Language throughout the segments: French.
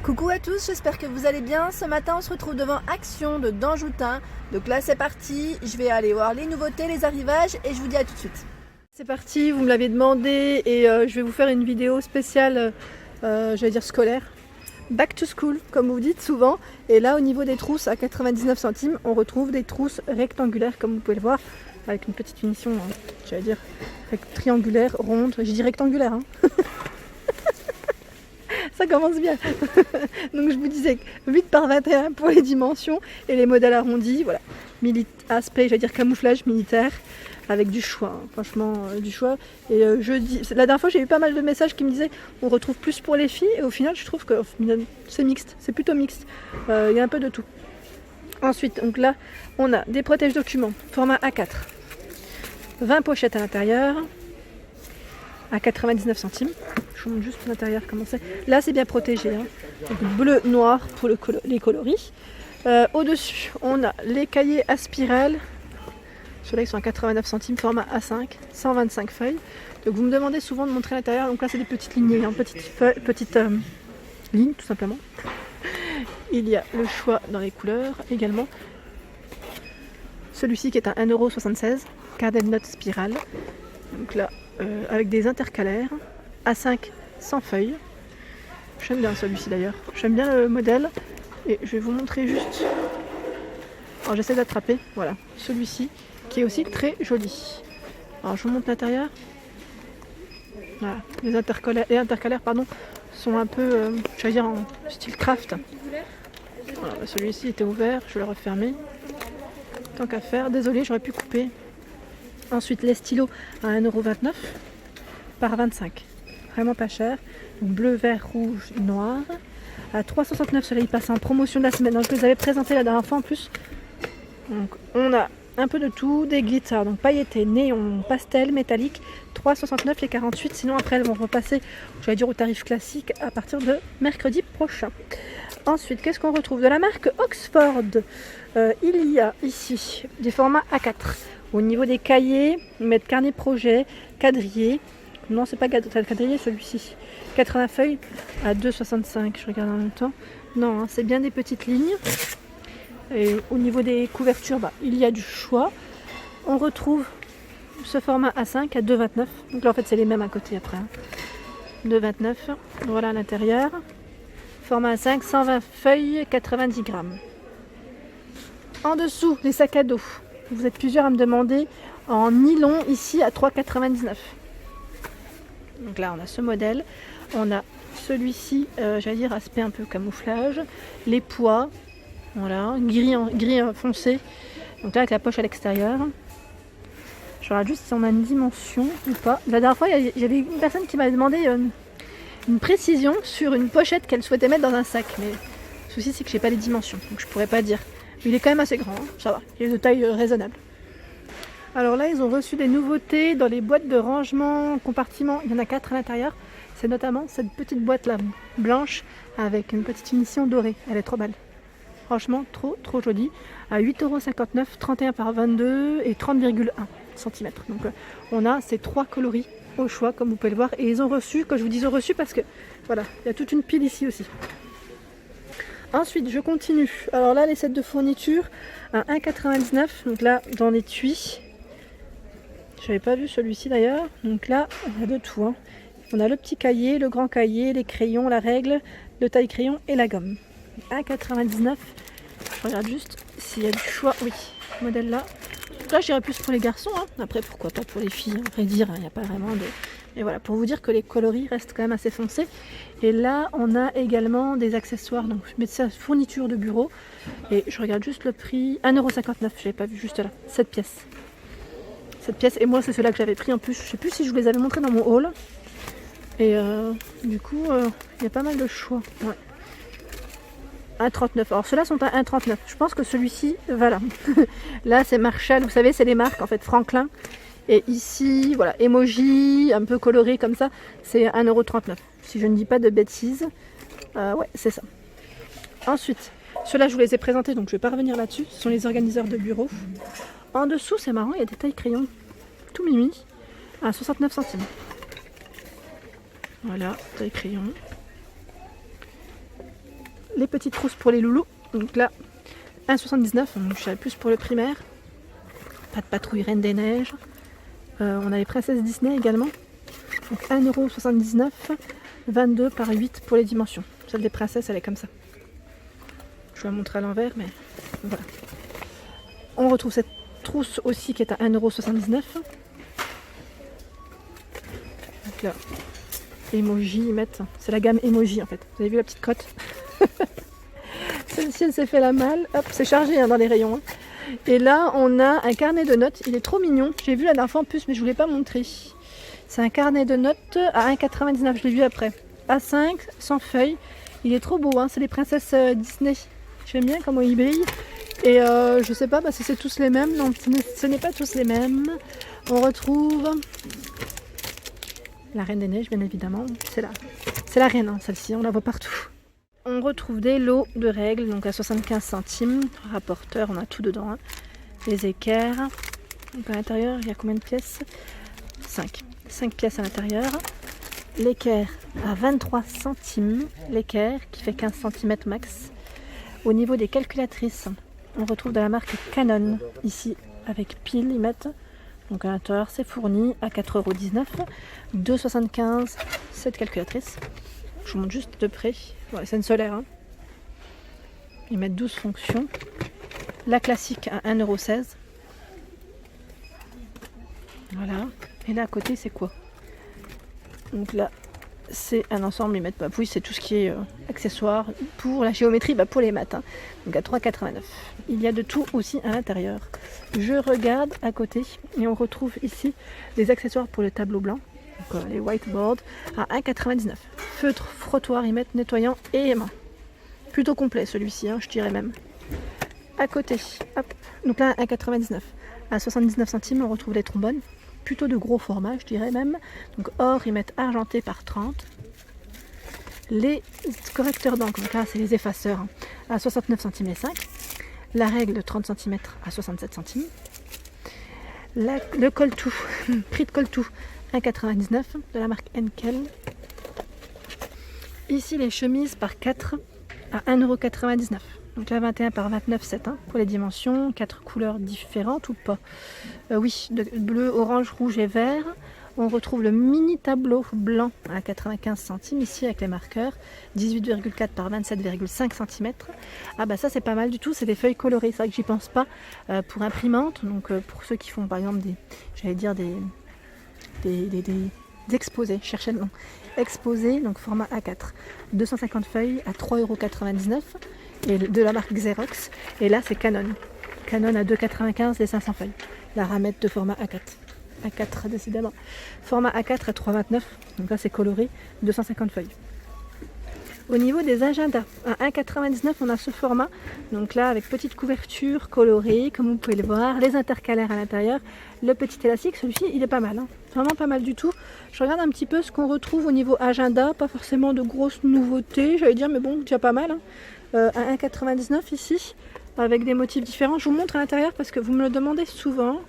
Coucou à tous, j'espère que vous allez bien. Ce matin on se retrouve devant Action de Danjoutin. Donc là c'est parti, je vais aller voir les nouveautés, les arrivages et je vous dis à tout de suite. C'est parti, vous me l'avez demandé et je vais vous faire une vidéo spéciale, j'allais dire scolaire. Back to school, comme vous dites souvent. Et là au niveau des trousses à 99 centimes, on retrouve des trousses rectangulaires comme vous pouvez le voir. Avec une petite finition, j'allais dire triangulaire, ronde, j'ai dit rectangulaire. Ça commence bien. Donc je vous disais 8 par 21 pour les dimensions et les modèles arrondis, voilà. Aspect, j'allais dire camouflage militaire avec du choix, franchement du choix. Et la dernière fois j'ai eu pas mal de messages qui me disaient on retrouve plus pour les filles et au final je trouve que c'est mixte, c'est plutôt mixte. Il y a un peu de tout. Ensuite, donc là on a des protèges documents, format A4, 20 pochettes à l'intérieur, à 99 centimes. Je vous montre juste l'intérieur comment c'est. Là c'est bien protégé, hein. Donc, bleu, noir pour les coloris. Au-dessus on a les cahiers à spirale. Ceux-là ils sont à 89 centimes, format A5, 125 feuilles. Donc vous me demandez souvent de montrer l'intérieur. Donc là c'est des petites lignées, hein, petites lignes tout simplement. Il y a le choix dans les couleurs également. Celui-ci qui est à 1,76 €, carnet de notes spirale. Donc là avec des intercalaires. A5 sans feuilles. J'aime bien celui-ci d'ailleurs. J'aime bien le modèle. Et je vais vous montrer juste. Alors j'essaie d'attraper. Voilà. Celui-ci qui est aussi très joli. Alors je vous montre l'intérieur. Voilà. Les intercalaires sont un peu, j'allais dire en style craft. Voilà, celui-ci était ouvert. Je vais le refermer. Tant qu'à faire. Désolée, j'aurais pu couper. Ensuite les stylos à 1,29 € par 25. Vraiment pas cher. Bleu, vert, rouge, noir. À 3,69 €, cela il passe en promotion de la semaine. Donc, je les avais présentés la dernière fois en plus. Donc on a un peu de tout, des glitters, donc pailletés, néon, pastel, métallique, 3,69 € les 48. Sinon après elles vont repasser, j'allais dire au tarif classique à partir de mercredi prochain. Ensuite, qu'est-ce qu'on retrouve de la marque Oxford? Il y a ici des formats A4. Au niveau des cahiers, on met carnet projet, quadrillé. Non, c'est pas quadrillé celui-ci. 80 feuilles à 2,65 €. Je regarde en même temps. Non, hein, c'est bien des petites lignes. Et au niveau des couvertures, il y a du choix. On retrouve ce format A5 à 2,29 €. Donc là, en fait, c'est les mêmes à côté après. 2,29 €. Voilà à l'intérieur. Format A5, 120 feuilles, 90 grammes. En dessous, les sacs à dos. Vous êtes plusieurs à me demander en nylon ici à 3,99 €. Donc là on a ce modèle, on a celui-ci, j'allais dire aspect un peu camouflage, les poids, voilà, gris foncé, donc là avec la poche à l'extérieur. Je regarde juste si on a une dimension ou pas. La dernière fois j'avais une personne qui m'avait demandé une précision sur une pochette qu'elle souhaitait mettre dans un sac, mais le souci c'est que j'ai pas les dimensions, donc je pourrais pas dire. Mais il est quand même assez grand, hein, ça va, il est de taille raisonnable. Alors là, ils ont reçu des nouveautés dans les boîtes de rangement, compartiments. Il y en a 4 à l'intérieur. C'est notamment cette petite boîte là, blanche, avec une petite finition dorée. Elle est trop belle. Franchement, trop jolie. À 8,59 €, 31 par 22 et 30,1 cm. Donc on a ces 3 coloris au choix, comme vous pouvez le voir. Et ils ont reçu, quand je vous dis ils ont reçu, parce que voilà, il y a toute une pile ici aussi. Ensuite, je continue. Alors là, les sets de fourniture à 1,99 €. Donc là, dans l'étui. J'avais pas vu celui-ci d'ailleurs. Donc là, on a de tout. Hein. On a le petit cahier, le grand cahier, les crayons, la règle, le taille-crayon et la gomme. 1,99 €. Je regarde juste s'il y a du choix. Oui, ce modèle-là. Là, j'irais plus pour les garçons. Hein. Après, pourquoi pas pour les filles. À vrai dire, il n'y a pas vraiment de... Et voilà, pour vous dire que les coloris restent quand même assez foncés. Et là, on a également des accessoires. Donc, je mets ça fourniture de bureau. Et je regarde juste le prix. 1,59 €. Je n'avais pas vu juste là. 7 pièces. Cette pièce, et moi c'est ceux-là que j'avais pris en plus, je sais plus si je vous les avais montrés dans mon haul. Et du coup, il y a pas mal de choix. Ouais. 1,39 €. Alors ceux-là sont à 1,39 €. Je pense que celui-ci, voilà. Là c'est Marshall, vous savez, c'est les marques en fait, Franklin. Et ici, voilà, emoji, un peu coloré comme ça, c'est 1,39 €. Si je ne dis pas de bêtises. Ouais, c'est ça. Ensuite, ceux-là je vous les ai présentés, donc je ne vais pas revenir là-dessus. Ce sont les organiseurs de bureau. En dessous, c'est marrant, il y a des tailles crayons tout mimi à 69 centimes. Voilà, taille crayon. les petites trousses pour les loulous. Donc là, 1,79, donc je savais plus pour le primaire. Pas de patrouille Reine des Neiges. On a les princesses Disney également. Donc 1,79€, 22 par 8 pour les dimensions. Celle des princesses, elle est comme ça. Je vais la montrer à l'envers, mais voilà. On retrouve cette trousse aussi qui est à 1,79€. Donc là, emoji, ils mettent. C'est la gamme emoji en fait. Vous avez vu la petite cote? Celle-ci, elle s'est fait la malle. Hop, c'est chargé hein, dans les rayons. Hein. Et là, on a un carnet de notes. Il est trop mignon. J'ai vu la dernière fois en plus, mais je ne voulais pas montrer. C'est un carnet de notes à 1,99€. Je l'ai vu après. A5, sans feuilles. Il est trop beau. Hein. C'est les princesses Disney. J'aime bien comment il brille. Et je sais pas si c'est tous les mêmes. Non, ce n'est pas tous les mêmes. On retrouve la Reine des Neiges, bien évidemment. C'est la reine, hein, celle-ci. On la voit partout. On retrouve des lots de règles, donc à 75 centimes. Rapporteur, on a tout dedans. Hein. Les équerres. Donc à l'intérieur, il y a combien de pièces? 5. 5 pièces à l'intérieur. L'équerre à 23 centimes. L'équerre qui fait 15 cm max. Au niveau des calculatrices, on retrouve de la marque Canon. Ici, avec pile, ils mettent. Donc à l'intérieur, c'est fourni à 4,19€. 2,75€ cette calculatrice. Je vous montre juste de près. Ouais, c'est une solaire. Hein. Ils mettent 12 fonctions. La classique à 1,16€. Voilà. Et là à côté, c'est quoi? Donc là, c'est un ensemble. Ils mettent pas. Oui, c'est tout ce qui est accessoires pour la géométrie, pour les maths. Hein. Donc à 3,89€. Il y a de tout aussi à l'intérieur. Je regarde à côté et on retrouve ici des accessoires pour le tableau blanc. Donc, les whiteboards à 1,99€. Feutre, frottoir, ils mettent nettoyant et aimant. Plutôt complet celui-ci, hein, je dirais même. À côté, hop, donc là 1,99€. À 79 centimes, on retrouve les trombones. Plutôt de gros format, je dirais même. Donc or, ils mettent argenté par 30. Les correcteurs d'encre, donc là c'est les effaceurs, hein, à 69 centimes les 5. La règle de 30 cm à 67 centimes. Le coltou, prix de coltou, 1,99€ de la marque Henkel. Ici les chemises par 4 à 1,99€. Donc là 21 par 29, 7 hein, pour les dimensions, 4 couleurs différentes ou pas. Oui, bleu, orange, rouge et vert. On retrouve le mini tableau blanc à 95 centimes ici avec les marqueurs, 18,4 par 27,5 cm. Ah bah ça c'est pas mal du tout, c'est des feuilles colorées, c'est vrai que j'y pense pas pour imprimante, donc pour ceux qui font par exemple des exposés, cherchez le nom. Exposés, donc format A4, 250 feuilles à 3,99€ et de la marque Xerox. Et là c'est Canon. Canon à 2,95€ les 500 feuilles. La ramette de format A4. A4 décidément. Format A4 à 3,29€, donc là c'est coloré, 250 feuilles. Au niveau des agendas, à 1,99€ on a ce format, donc là avec petite couverture colorée, comme vous pouvez le voir, les intercalaires à l'intérieur, le petit élastique, celui-ci il est pas mal, hein. Vraiment pas mal du tout. Je regarde un petit peu ce qu'on retrouve au niveau agenda, pas forcément de grosses nouveautés, j'allais dire, mais bon, déjà pas mal. Hein. À 1,99€ ici, avec des motifs différents. Je vous montre à l'intérieur parce que vous me le demandez souvent.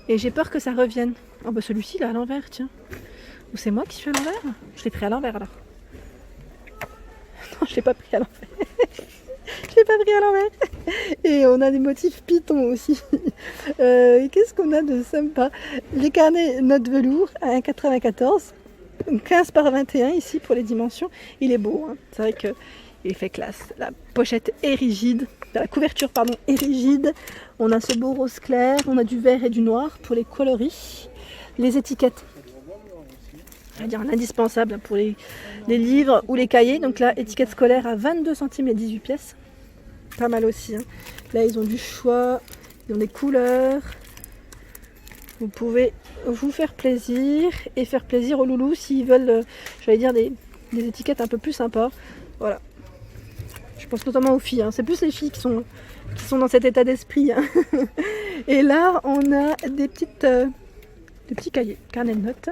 Et j'ai peur que ça revienne. Oh bah celui-ci là à l'envers, tiens. Ou c'est moi qui suis à l'envers? Je l'ai pris à l'envers alors. Non, je l'ai pas pris à l'envers. Je l'ai pas pris à l'envers. Et on a des motifs Python aussi. Qu'est-ce qu'on a de sympa? Les carnets notes velours à 1,94€. 15 par 21 ici pour les dimensions. Il est beau, hein. C'est vrai que il fait classe. La pochette est rigide. La couverture pardon est rigide. On a ce beau rose clair. On a du vert et du noir pour les coloris. Les étiquettes. On va dire un indispensable pour les livres ou les cahiers. Donc là, étiquette scolaire à 22 centimes les 18 pièces. Pas mal aussi. Hein. Là, ils ont du choix. Ils ont des couleurs. Vous pouvez vous faire plaisir et faire plaisir aux loulous s'ils veulent, j'allais dire, des étiquettes un peu plus sympas. Voilà. Je pense notamment aux filles. Hein. C'est plus les filles qui sont dans cet état d'esprit. Hein. Et là, on a des petits cahiers, carnet de notes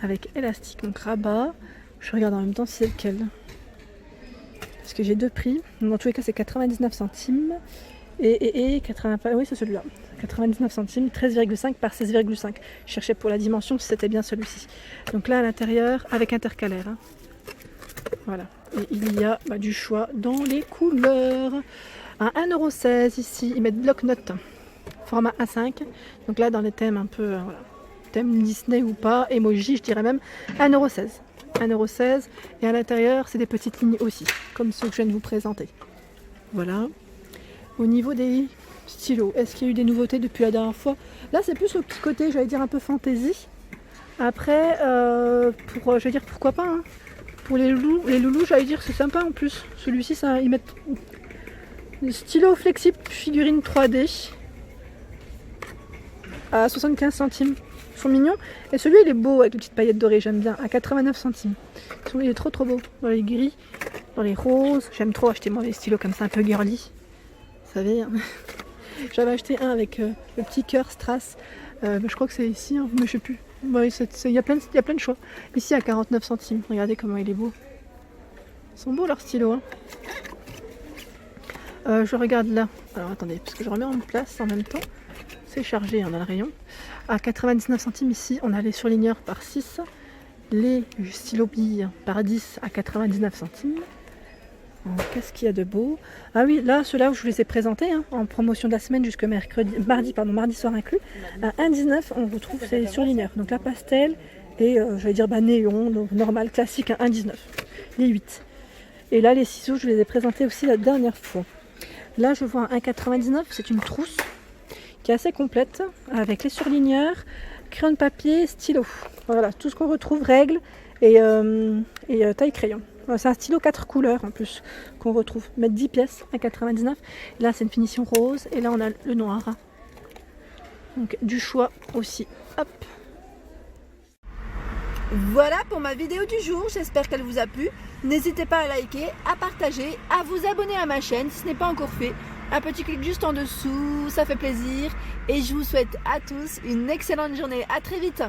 avec élastique, donc rabat. Je regarde en même temps si c'est lequel. Parce que j'ai deux prix. Dans tous les cas, c'est 99 centimes. Et 80, oui, c'est celui-là. 99 centimes, 13,5 par 16,5. Je cherchais pour la dimension si c'était bien celui-ci. Donc là, à l'intérieur, avec intercalaire. Hein. Voilà. Et il y a du choix dans les couleurs. À 1,16€ ici, ils mettent bloc-notes, format A5. Donc là, dans les thèmes un peu, voilà, thème Disney ou pas, emoji, je dirais même 1,16€. 1,16€. Et à l'intérieur, c'est des petites lignes aussi, comme ceux que je viens de vous présenter. Voilà. Au niveau des stylos, est-ce qu'il y a eu des nouveautés depuis la dernière fois? Là, c'est plus le petit côté, j'allais dire, un peu fantaisie. Après, je vais dire pourquoi pas. Hein. Pour les loulous, j'allais dire, c'est sympa en plus. Celui-ci, ils mettent des stylos flexibles figurines 3D à 75 centimes. Ils sont mignons. Et celui, il est beau avec les petites paillettes dorées, j'aime bien, à 89 centimes. Il est trop beau. Dans les gris, dans les roses. J'aime trop acheter moi des stylos comme ça, un peu girly. Vous savez, hein. J'avais acheté un avec le petit cœur strass. Je crois que c'est ici, hein, mais je sais plus. Il y a plein de choix. Ici à 49 centimes. Regardez comment il est beau. Ils sont beaux leurs stylos. Hein. Je regarde là. Alors attendez, parce que je remets en place en même temps. C'est chargé hein, dans le rayon. À 99 centimes ici, on a les surligneurs par 6. Les stylos billes par 10 à 99 centimes. Qu'est-ce qu'il y a de beau? Ah oui, là, ceux-là, je vous les ai présentés hein, en promotion de la semaine jusqu'au mardi soir inclus. À 1,19, on retrouve ces surligneurs. Donc la pastel et, j'allais dire, néon, donc normal, classique, 1,19. Les 8. Et là, les ciseaux, je les ai présentés aussi la dernière fois. Là, je vois un 1,99, c'est une trousse qui est assez complète, avec les surligneurs, crayon de papier, stylo. Voilà, tout ce qu'on retrouve, règles et taille crayon. C'est un stylo 4 couleurs en plus qu'on retrouve. Mettre 10 pièces à 99. Là c'est une finition rose et là on a le noir. Donc du choix aussi. Hop. Voilà pour ma vidéo du jour, j'espère qu'elle vous a plu. N'hésitez pas à liker, à partager, à vous abonner à ma chaîne si ce n'est pas encore fait. Un petit clic juste en dessous, ça fait plaisir. Et je vous souhaite à tous une excellente journée. À très vite.